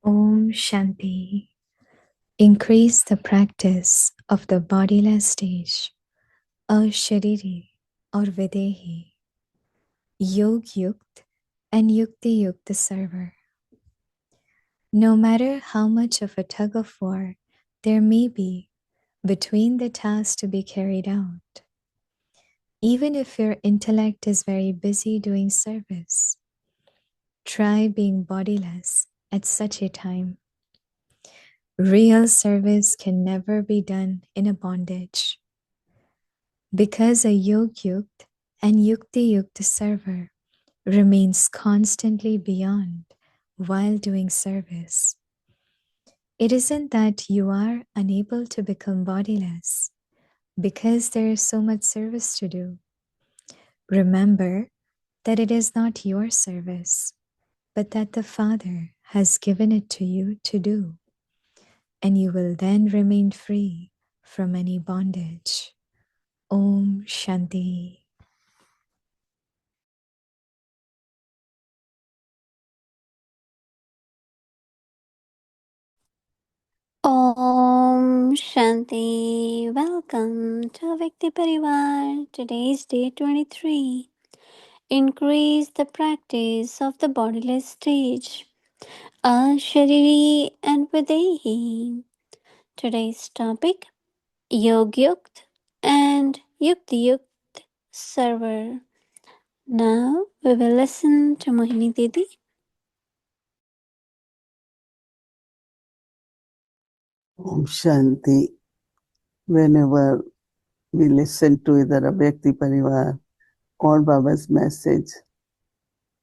Om Shanti. Increase the practice of the bodiless stage, ashariri or videhi, yogyukt and yuktiyukt server. No matter how much of a tug of war there may be between the tasks to be carried out, even if your intellect is very busy doing service, try being bodiless at such a time. Real service can never be done in a bondage, because a yogyukt and yuktiyukt server remains constantly beyond while doing service. It isn't that you are unable to become bodiless because there is so much service to do. Remember that it is not your service, but that the Father has given it to you to do, and you will then remain free from any bondage. Om Shanti. Om Shanti. Welcome to Vikti Parivar. Today is day 23. Increase the practice of the bodiless stage. Ashariri and Videhi. Today's topic yogyukt and yuktiyukt server. Now we will listen to Mohini Didi. Om Shanti. Whenever we listen to either a Bhakti Parivar or Baba's message,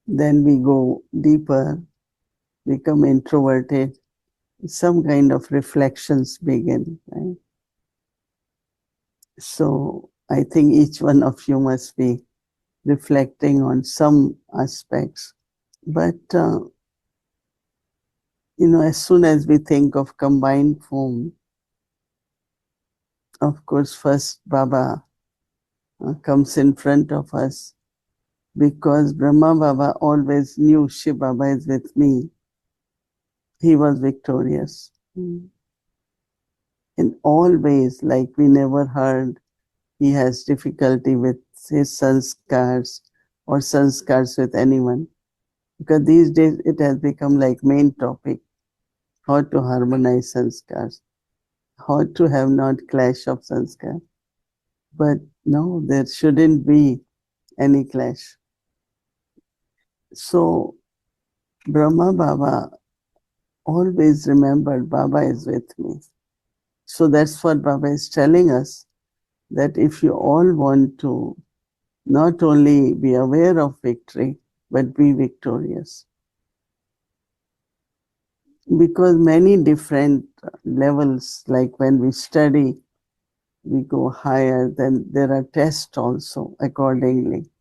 then we go deeper, become introverted, some kind of reflections begin, right? So I think each one of you must be reflecting on some aspects. But, as soon as we think of combined form, of course, first Baba comes in front of us, because Brahma Baba always knew Shiv Baba is with me. He was victorious. In all ways, like we never heard he has difficulty with his sanskars or sanskars with anyone. Because these days it has become like main topic, how to harmonize sanskars, how to have not clash of sanskar. But no, there shouldn't be any clash. So Brahma Baba always remembered Baba is with me. So that's what Baba is telling us, that if you all want to not only be aware of victory, but be victorious. Because many different levels, like when we study, we go higher, then there are tests also accordingly.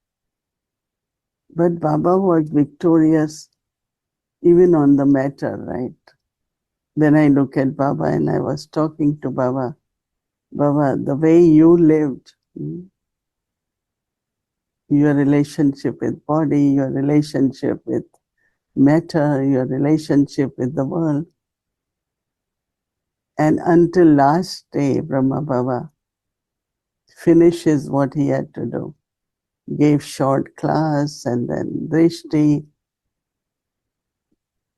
But Baba was victorious even on the matter, right? When I look at Baba and I was talking to Baba, the way you lived, your relationship with body, your relationship with matter, your relationship with the world. And until last day, Brahma Baba finishes what he had to do. Gave short class and then drishti.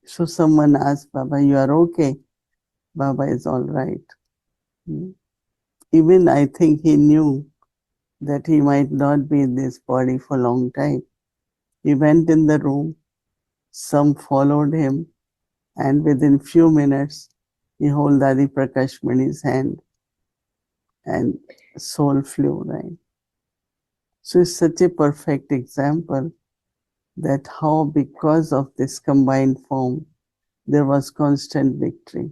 So someone asked Baba, you are okay? Baba is all right. Even I think he knew that he might not be in this body for a long time. He went in the room, some followed him, and within few minutes, he held Adi Prakash Mani's hand and soul flew, right? So it's such a perfect example that how because of this combined form, there was constant victory.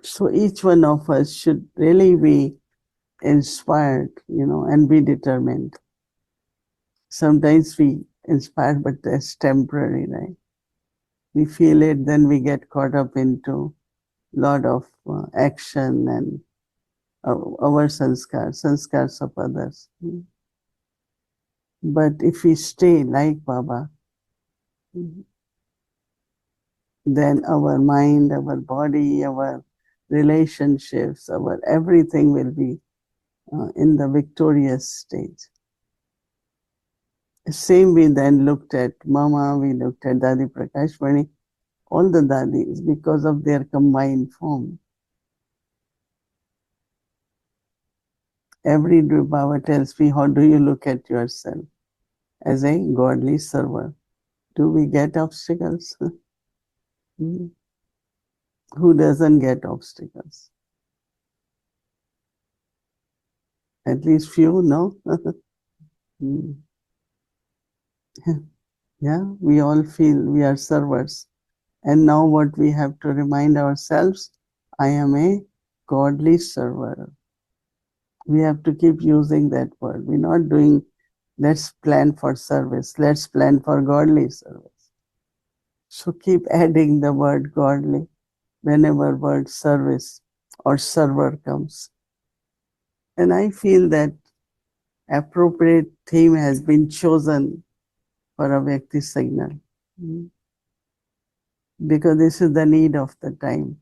So each one of us should really be inspired, and be determined. Sometimes we inspire, but that's temporary, right? We feel it, then we get caught up into a lot of action and our sanskars of others. But if we stay like Baba, then our mind, our body, our relationships, our everything will be in the victorious stage. Same we then looked at Mama, we looked at Dadi Prakashmani, all the Dadis because of their combined form. Every Baba tells me, how do you look at yourself as a godly server? Do we get obstacles? Who doesn't get obstacles? At least few, no? Yeah, we all feel we are servers. And now what we have to remind ourselves, I am a godly server. We have to keep using that word. We're not doing, let's plan for service. Let's plan for godly service. So keep adding the word godly whenever word service or server comes. And I feel that appropriate theme has been chosen for a Vyakti signal. Because this is the need of the time.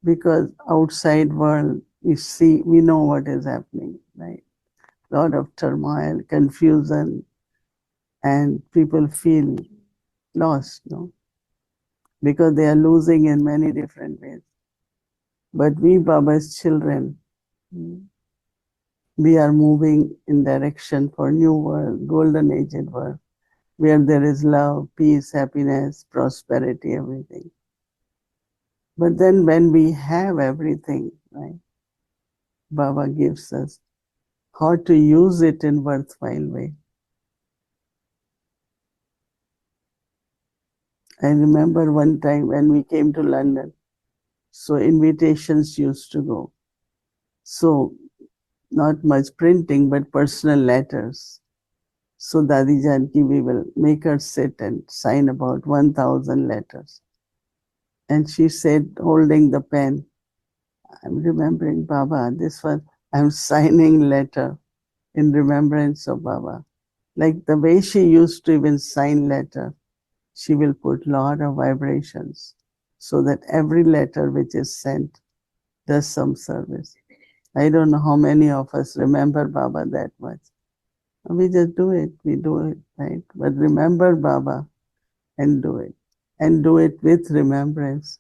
Because outside world, we know what is happening, right? A lot of turmoil, confusion, and people feel lost, no? Because they are losing in many different ways. But we, Baba's children, we are moving in direction for new world, golden aged world, where there is love, peace, happiness, prosperity, everything. But then when we have everything, right, Baba gives us how to use it in worthwhile way. I remember one time when we came to London, so invitations used to go. So not much printing, but personal letters. So Dadi Janki, we will make her sit and sign about 1,000 letters. And she said, holding the pen, I'm remembering Baba, this one, I'm signing letter in remembrance of Baba. Like the way she used to even sign letter, she will put lot of vibrations so that every letter which is sent does some service. I don't know how many of us remember Baba that much. We just do it, we do it, right? But remember Baba and do it. And do it with remembrance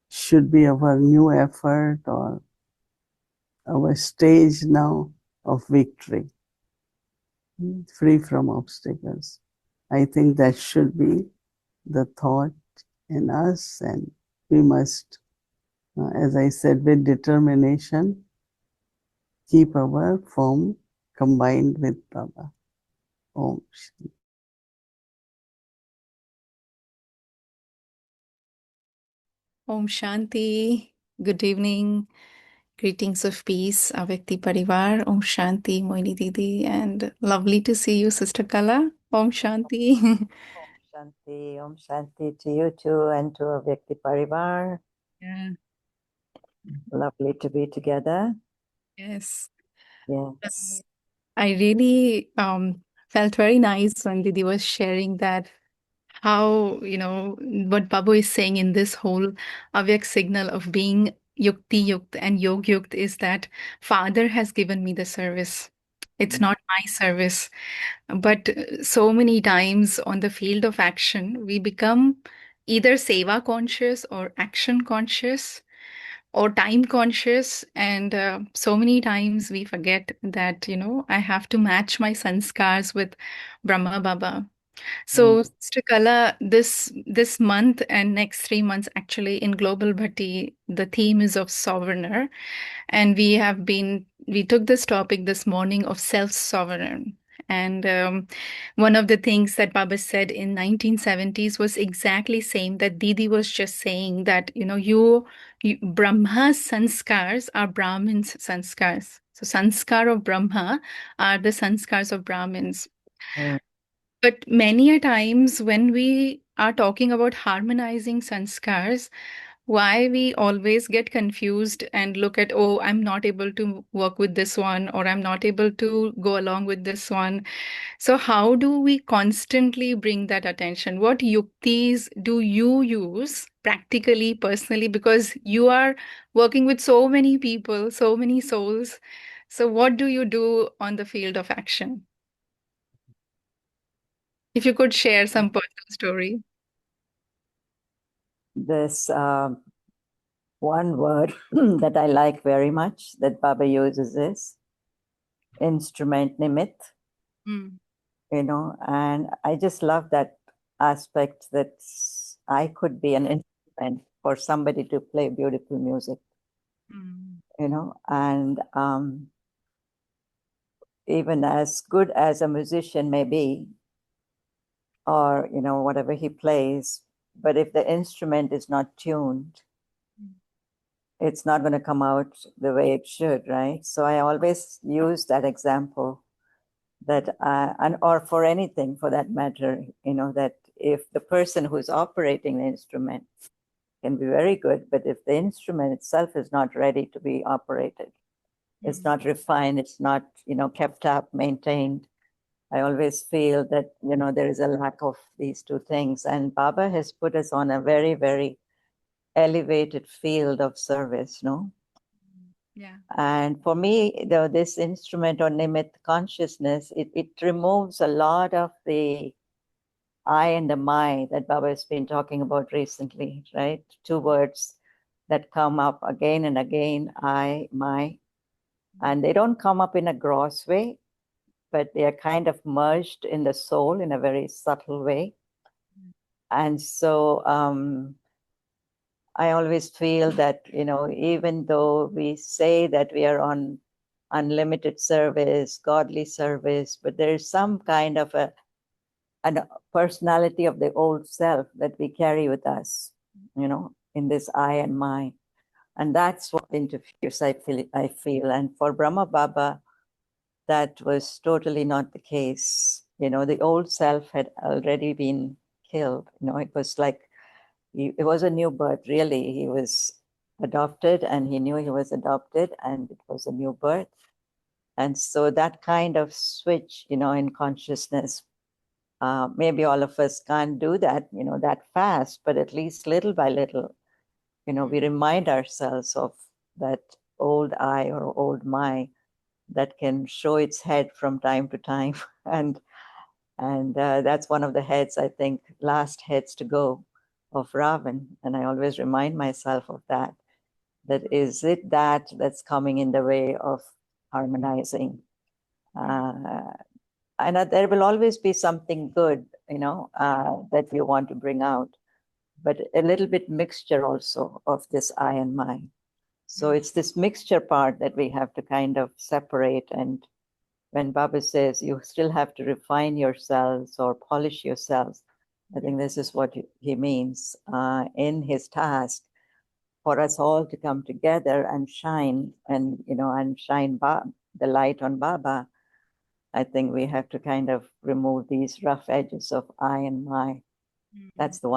should be our new effort or our stage now of victory, free from obstacles. I think that should be the thought in us, and we must, as I said, with determination, keep our form combined with Baba. Om Shanti. Om Shanti. Good evening. Greetings of peace, Avyakti Parivar. Om Shanti, Mohini Didi. And lovely to see you, Sister Kala. Om Shanti. Om Shanti to you too and to Avyakti Parivar. Yeah. Lovely to be together. Yes. Yes. I really felt very nice when Didi was sharing that how, what Babu is saying in this whole Avyak signal of being yuktiyukt and yogyukt is that Father has given me the service. It's not my service. But so many times on the field of action, we become either seva conscious or action conscious or time conscious. And so many times we forget that, I have to match my sanskars with Brahma Baba. So, Sister Kala, this month and next 3 months, actually, in Global Bhatti, the theme is of sovereigner, and we took this topic this morning of self-sovereign. And one of the things that Baba said in 1970s was exactly same that Didi was just saying that, you Brahma's sanskars are Brahmin's sanskars. So sanskar of Brahma are the sanskars of Brahmins. But many a times when we are talking about harmonizing sanskars, why we always get confused and look at, oh, I'm not able to work with this one, or I'm not able to go along with this one. So how do we constantly bring that attention? What yuktis do you use practically, personally? Because you are working with so many people, so many souls. So what do you do on the field of action? If you could share some personal story. This one word that I like very much that Baba uses is instrument nimit, Mm, and I just love that aspect that I could be an instrument for somebody to play beautiful music, and even as good as a musician may be, or whatever he plays, but if the instrument is not tuned, it's not going to come out the way it should, right? So I always use that example that, or for anything for that matter, that if the person who's operating the instrument can be very good, but if the instrument itself is not ready to be operated, it's not refined, it's not, kept up, maintained, I always feel that, there is a lack of these two things. And Baba has put us on a very, very elevated field of service, no? yeah. And for me, this instrument or nimit consciousness, it removes a lot of the I and the my that Baba has been talking about recently, right? Two words that come up again and again, I, my, and they don't come up in a gross way, but they are kind of merged in the soul in a very subtle way. And so I always feel that, even though we say that we are on unlimited service, godly service, but there is some kind of a personality of the old self that we carry with us, in this I and my. And that's what interferes, I feel. And for Brahma Baba, that was totally not the case. The old self had already been killed. It was like, it was a new birth, really. He was adopted and he knew he was adopted, and it was a new birth. And so that kind of switch, in consciousness, maybe all of us can't do that, that fast, but at least little by little, we remind ourselves of that old I or old my that can show its head from time to time. And that's one of the heads, I think, last heads to go of Ravan. And I always remind myself of that is it that's coming in the way of harmonizing? And there will always be something good, that you want to bring out, but a little bit mixture also of this I and my. So it's this mixture part that we have to kind of separate. And when Baba says you still have to refine yourselves or polish yourselves, I think this is what he means in his task for us all to come together and shine, and shine the light on Baba. I think we have to kind of remove these rough edges of I and my. That's the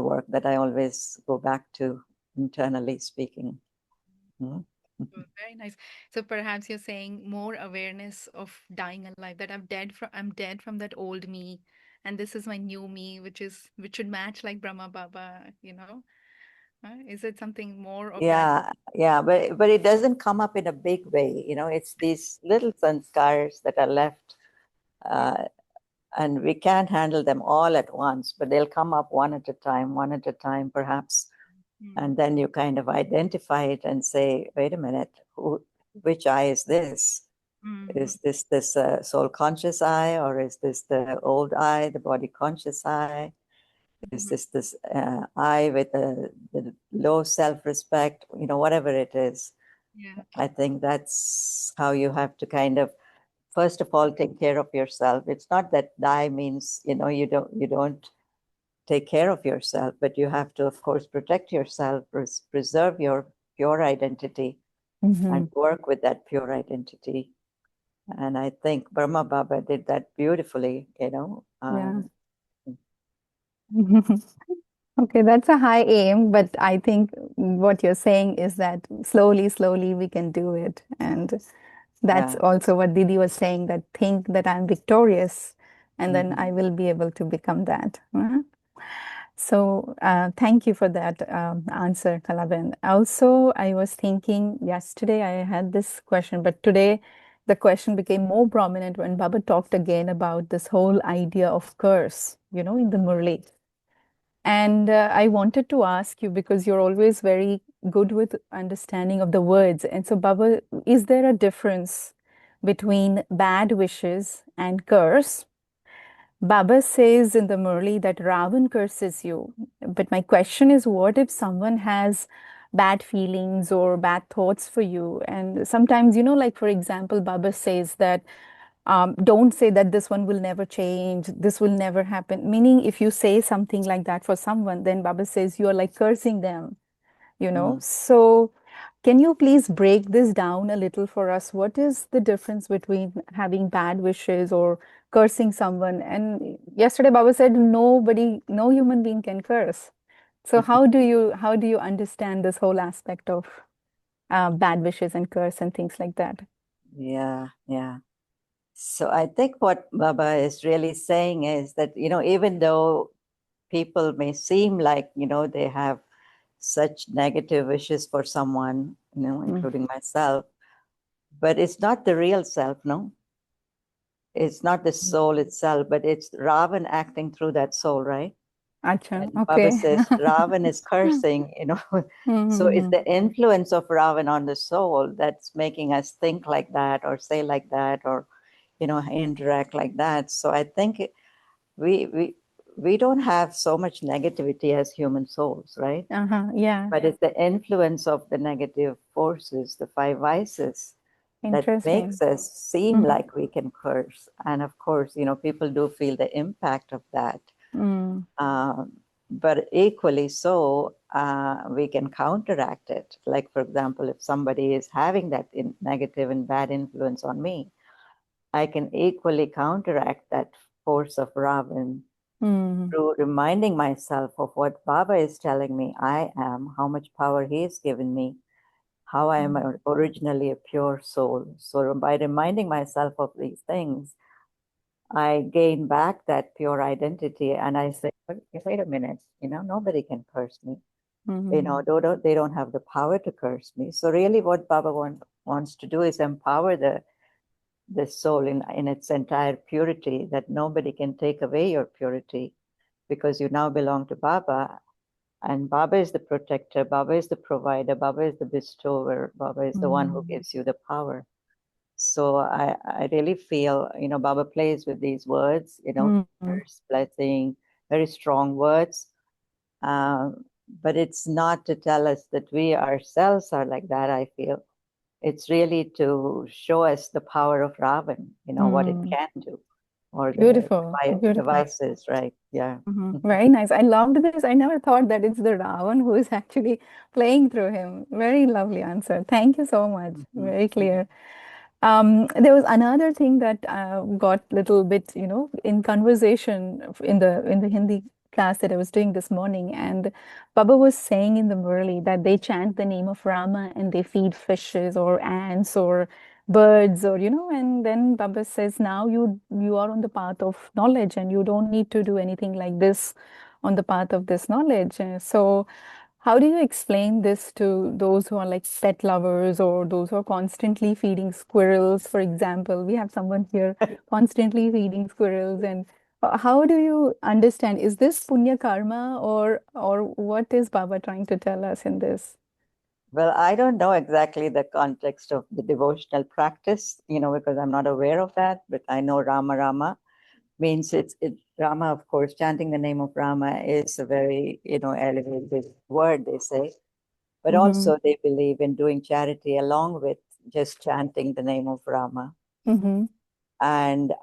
work that I always go back to, internally speaking. Oh, very nice. So perhaps you're saying more awareness of dying alive, that I'm dead from that old me, and this is my new me, which should match like Brahma Baba, Is it something more of that? Yeah, but it doesn't come up in a big way. It's these little sanskars that are left, and we can't handle them all at once, but they'll come up one at a time, perhaps. And then you kind of identify it and say, wait a minute, which I is this? Is this soul conscious I, or is this the old I, the body conscious I? Is this I with the low self-respect, whatever it is? Yeah. I think that's how you have to kind of, first of all, take care of yourself. It's not that die means, you don't take care of yourself, but you have to, of course, protect yourself, preserve your pure identity, and work with that pure identity. And I think Brahma Baba did that beautifully, Yeah. Okay, that's a high aim, but I think what you're saying is that slowly, slowly we can do it. And that's Yeah. also what Didi was saying, that think that I'm victorious and then Mhm. I will be able to become that. So thank you for that answer, Kalaben. Also, I was thinking yesterday I had this question, but today the question became more prominent when Baba talked again about this whole idea of curse, in the Murli. And I wanted to ask you because you're always very good with understanding of the words. And so, Baba, is there a difference between bad wishes and curse? Baba says in the Murli that Ravan curses you. But my question is, what if someone has bad feelings or bad thoughts for you? And sometimes, like for example, Baba says that don't say that this one will never change, this will never happen. Meaning, if you say something like that for someone, then Baba says you are like cursing them. Mm. So, can you please break this down a little for us? What is the difference between having bad wishes or cursing someone? And yesterday, Baba said nobody, no human being can curse. So, how do you understand this whole aspect of bad wishes and curse and things like that? Yeah, yeah. So I think what Baba is really saying is that, even though people may seem like, they have such negative wishes for someone, Mm. including myself, but it's not the real self, no? It's not the soul itself, but it's Ravan acting through that soul, right? Acha, And Baba okay. says Ravan is cursing, So it's Mm-hmm. the influence of Ravan on the soul that's making us think like that or say like that or, interact like that. So I think we we we don't have so much negativity as human souls, right? Uh-huh. Yeah. But it's the influence of the negative forces, the five vices, that makes Interesting. us seem Mm-hmm. like we can curse. And of course, people do feel the impact of that. Mm. Um, but equally so, we can counteract it. Like, for example, if somebody is having that negative and bad influence on me, I can equally counteract that force of Ravan Mm. through reminding myself of what Baba is telling me I am, how much power he has given me, how I am originally a pure soul. So by reminding myself of these things, I gain back that pure identity and I say, wait a minute, nobody can curse me. Mm-hmm. They don't have the power to curse me. So really what Baba wants to do is empower the soul in its entire purity, that nobody can take away your purity because you now belong to Baba. And Baba is the protector, Baba is the provider, Baba is the bestower, Baba is the one who Mm. gives you the power. So I really feel, Baba plays with these words, Mm. curse, blessing, very strong words. But it's not to tell us that we ourselves are like that, I feel. It's really to show us the power of Ravan, what it Mm. can do, or the Beautiful. Beautiful. devices, right? Yeah. Very nice. I loved this. I never thought that it's the Ravan who is actually playing through him. Very lovely answer. Thank you so much. Mhm. Very clear. There was another thing that got little bit, in conversation in the Hindi class that I was doing this morning, and Baba was saying in the Murli that they chant the name of Rama and they feed fishes or ants or birds or and then Baba says now you are on the path of knowledge and you don't need to do anything like this on the path of this knowledge. So how do you explain this to those who are like pet lovers or those who are constantly feeding squirrels, for example? We have someone here constantly feeding squirrels, and how do you understand? Is this punya karma or what is Baba trying to tell us in this? Well, I don't know exactly the context of the devotional practice, because I'm not aware of that, but I know Rama Rama means Rama, of course, chanting the name of Rama is a very, elevated word, they say. But Mm-hmm. also they believe in doing charity along with just chanting the name of Rama. Mm-hmm. And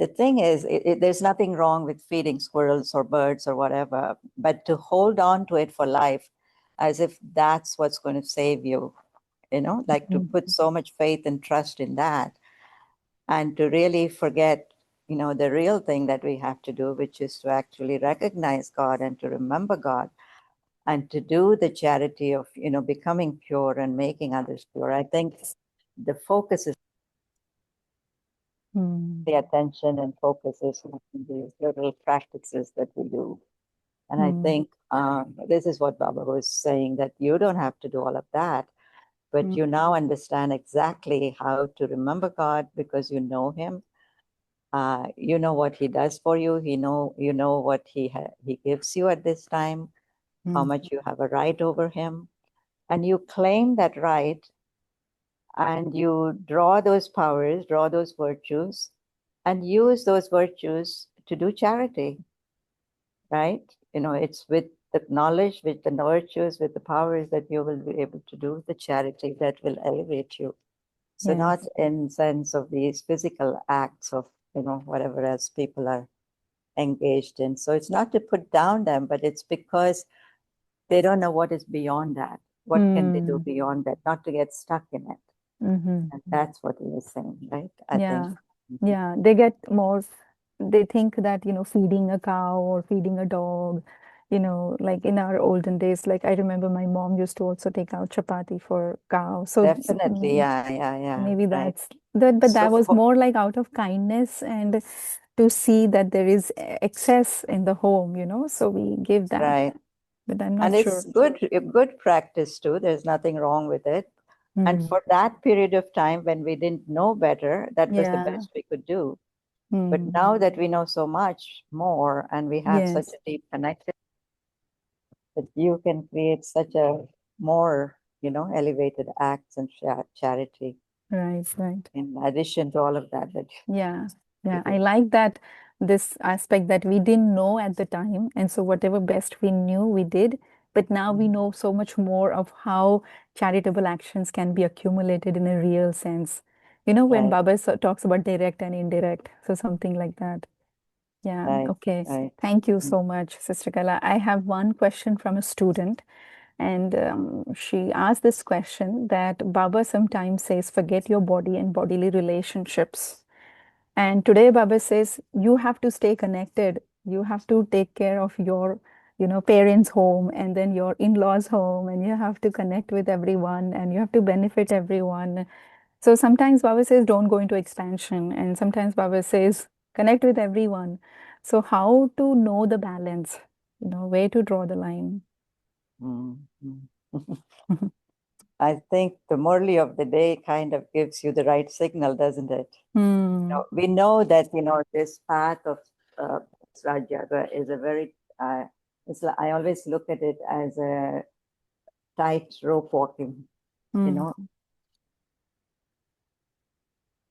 the thing is, there's nothing wrong with feeding squirrels or birds or whatever, but to hold on to it for life as if that's what's going to save you, like to put so much faith and trust in that and to really forget the real thing that we have to do, which is to actually recognize God and to remember God and to do the charity of, becoming pure and making others pure. I think the focus is the attention and focus is on these little practices that we do. And I think this is what Baba was saying, that you don't have to do all of that, but you now understand exactly how to remember God because you know Him. You know what He does for you. You know what He gives you at this time, how much you have a right over Him, and you claim that right, and you draw those powers, draw those virtues, and use those virtues to do charity. Right? It's with the knowledge, with the virtues, with the powers that you will be able to do the charity that will elevate you. So Yes. not in sense of these physical acts of, whatever else people are engaged in. So it's not to put down them, but it's because they don't know what is beyond that. What can they do beyond that? Not to get stuck in it. And that's what he was saying, right? I think. Yeah, they get more, they think that, feeding a cow or feeding a dog, like in our olden days, like I remember my mom used to also take out chapati for cow. So Definitely, yeah. maybe Right. that's that, but that So was more like out of kindness and to see that there is excess in the home, so we give that. right. But I'm And not it's sure. a good practice too. There's nothing wrong with it. And for that period of time when we didn't know better, that was the Yeah. best we could do. But now that we know so much more and we have such Yes. a deep connection, that you can create such a more, elevated acts and charity Right. in addition to all of that. Yeah. you I do. like that this aspect that we didn't know at the time. And so whatever best we knew, we did. But now we know so much more of how charitable actions can be accumulated in a real sense. When Right. Baba talks about direct and indirect, so something like that. Yeah, Right. okay. Right. Thank you so much, Sister Kala. I have one question from a student, and she asked this question that Baba sometimes says, forget your body and bodily relationships. And today Baba says, you have to stay connected. You have to take care of your, parents' home and then your in-laws' home, and you have to connect with everyone and you have to benefit everyone. So sometimes Baba says, don't go into expansion. And sometimes Baba says, connect with everyone. So how to know the balance, where to draw the line? I think the morally of the day kind of gives you the right signal, doesn't it? We know that, this path of Rajyaga is a very, I always look at it as a tight rope walking,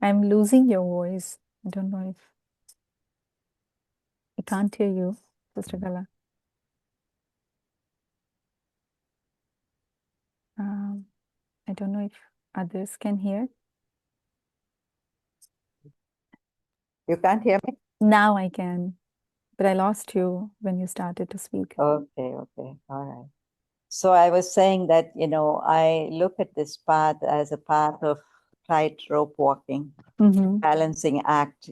I'm losing your voice. I don't know if I can't hear you, Sister Kala. I don't know if others can hear. You can't hear me? Now I can, but I lost you when you started to speak. Okay, all right. So I was saying that, I look at this path as a path of tight rope walking, balancing act,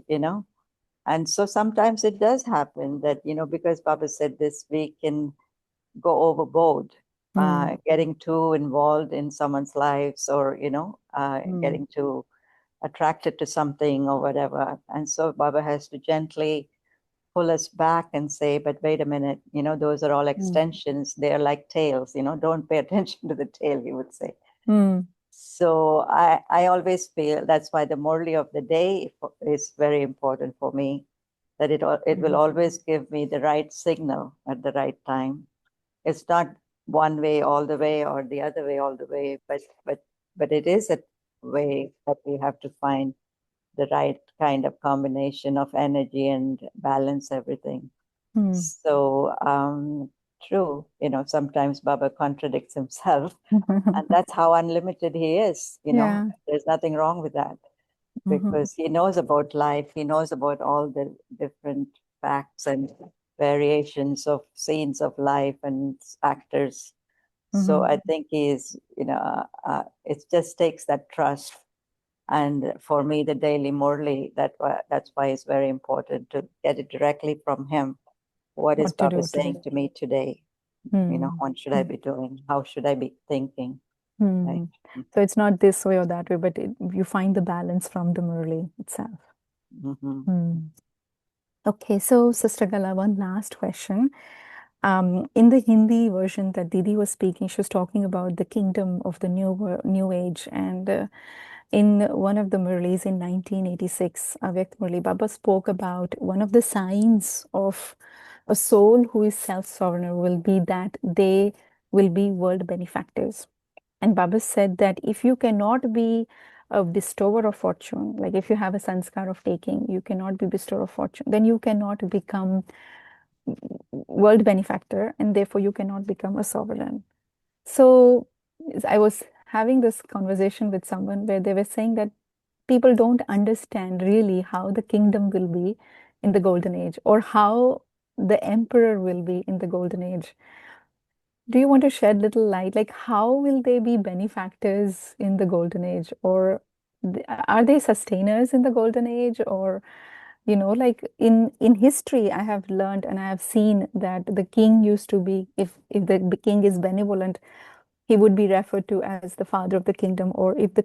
and so sometimes it does happen that, because Baba said this, we can go overboard, getting too involved in someone's lives or, getting too attracted to something or whatever. And so Baba has to gently pull us back and say, but wait a minute, those are all extensions. They're like tails, don't pay attention to the tail, he would say. So I always feel that's why the morally of the day is very important for me, that it will always give me the right signal at the right time. It's not one way all the way or the other way all the way, but it is a way that we have to find the right kind of combination of energy and balance everything. So true, sometimes Baba contradicts himself, and that's how unlimited he is. There's nothing wrong with that, because he knows about life, he knows about all the different facts and variations of scenes of life and actors. So I think he's, it just takes that trust And for me, the daily Murli, that's why it's very important to get it directly from him. What is What to Baba do today. saying to me today? What should I be doing? How should I be thinking? Right? So it's not this way or that way, but you find the balance from the Murli itself. Okay, so Sister Gala, one last question. In the Hindi version that Didi was speaking, she was talking about the kingdom of the new age. And in one of the Murlis in 1986, Avyakt Murli, Baba spoke about one of the signs of a soul who is self-sovereign will be that they will be world benefactors. And Baba said that if you cannot be a bestower of fortune, like if you have a sanskar of taking, you cannot be bestower of fortune, then you cannot become world benefactor, and therefore you cannot become a sovereign. So I was having this conversation with someone where they were saying that people don't understand really how the kingdom will be in the golden age or how the emperor will be in the golden age. Do you want to shed little light, like how will they be benefactors in the golden age, or are they sustainers in the golden age, or like in history, I have learned and I have seen that the king used to be, if the king is benevolent, he would be referred to as the father of the kingdom, or if the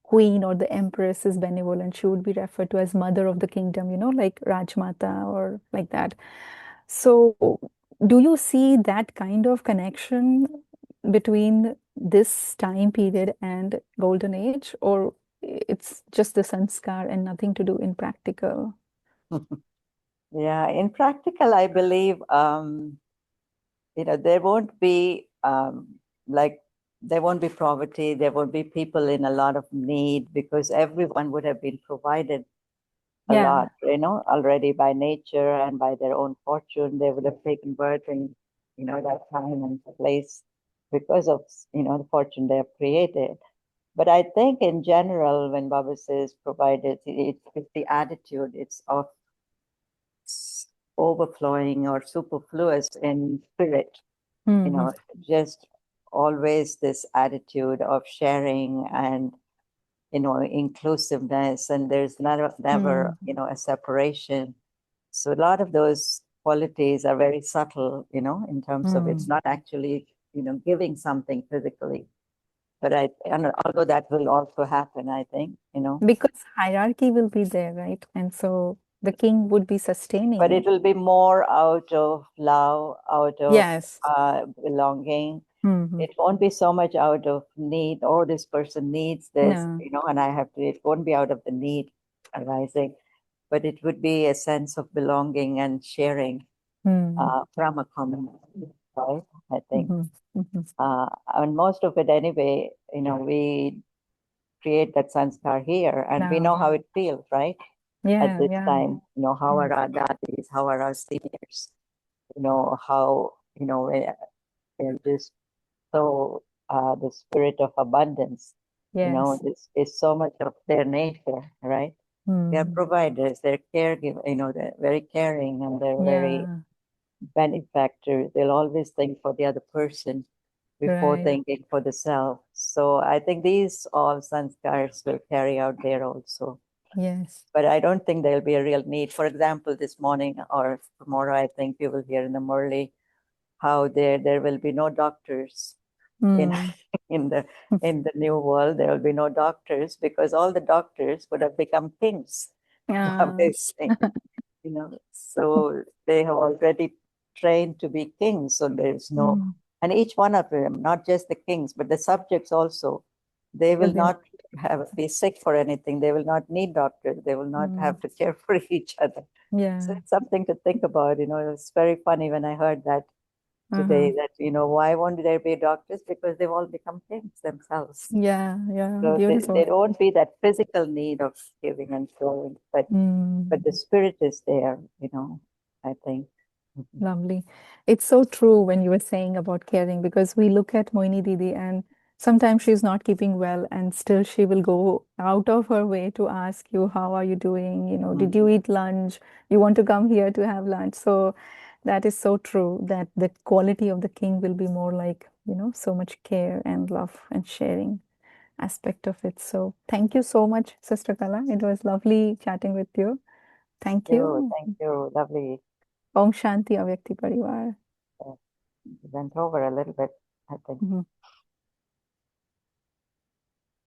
queen or the empress is benevolent, she would be referred to as mother of the kingdom, like Rajmata or like that. So do you see that kind of connection between this time period and golden age, or it's just the sanskar and nothing to do in practical? Yeah, in practical, I believe, there won't be there won't be poverty, there won't be people in a lot of need, because everyone would have been provided a lot, already by nature and by their own fortune. They would have taken birth in, that time and place because of, the fortune they have created. But I think in general, when Baba says provided, it's the attitude, it's of overflowing or superfluous in spirit, just always this attitude of sharing and, inclusiveness, and there's never, a separation. So a lot of those qualities are very subtle, in terms of it's not actually, giving something physically. But although that will also happen, I think, Because hierarchy will be there, right? And so the king would be sustaining. But it will be more out of love, out of Yes. belonging. It won't be so much out of need. Oh, this person needs this, No. and I have to. It won't be out of the need arising, but it would be a sense of belonging and sharing from a common, right? I think, and most of it anyway. We create that sanskar here, and we know how it feels, right? At this time, how are our daddies, how are our seniors, how, they're just so, the spirit of abundance, this is so much of their nature, right? They are providers, they're caregivers, they're very caring, and they're very benefactors. They'll always think for the other person before thinking for the self. So I think these all sanskars will carry out there also. Yes. But I don't think there'll be a real need. For example, this morning or tomorrow, I think you will hear in the Murli how there will be no doctors in the new world. There will be no doctors because all the doctors would have become kings. Obviously, so they have already trained to be kings. So there's no, and each one of them, not just the kings, but the subjects also, they will not be sick for anything. They will not need doctors. They will not have to care for each other. So it's something to think about. It's very funny when I heard that today, that, why won't there be doctors? Because they've all become kings themselves. So Beautiful. there won't be that physical need of giving and showing, but the spirit is there, I think. Lovely. It's so true when you were saying about caring, because we look at Mohini Didi and sometimes she's not keeping well and still she will go out of her way to ask you, how are you doing? Did you eat lunch? You want to come here to have lunch? So that is so true, that the quality of the king will be more like, so much care and love and sharing. aspect of it. So thank you so much, Sister Kala. It was lovely chatting with you. Thank you. Thank you. Lovely. Om Shanti Avyakti Parivar. Went over a little bit, I think.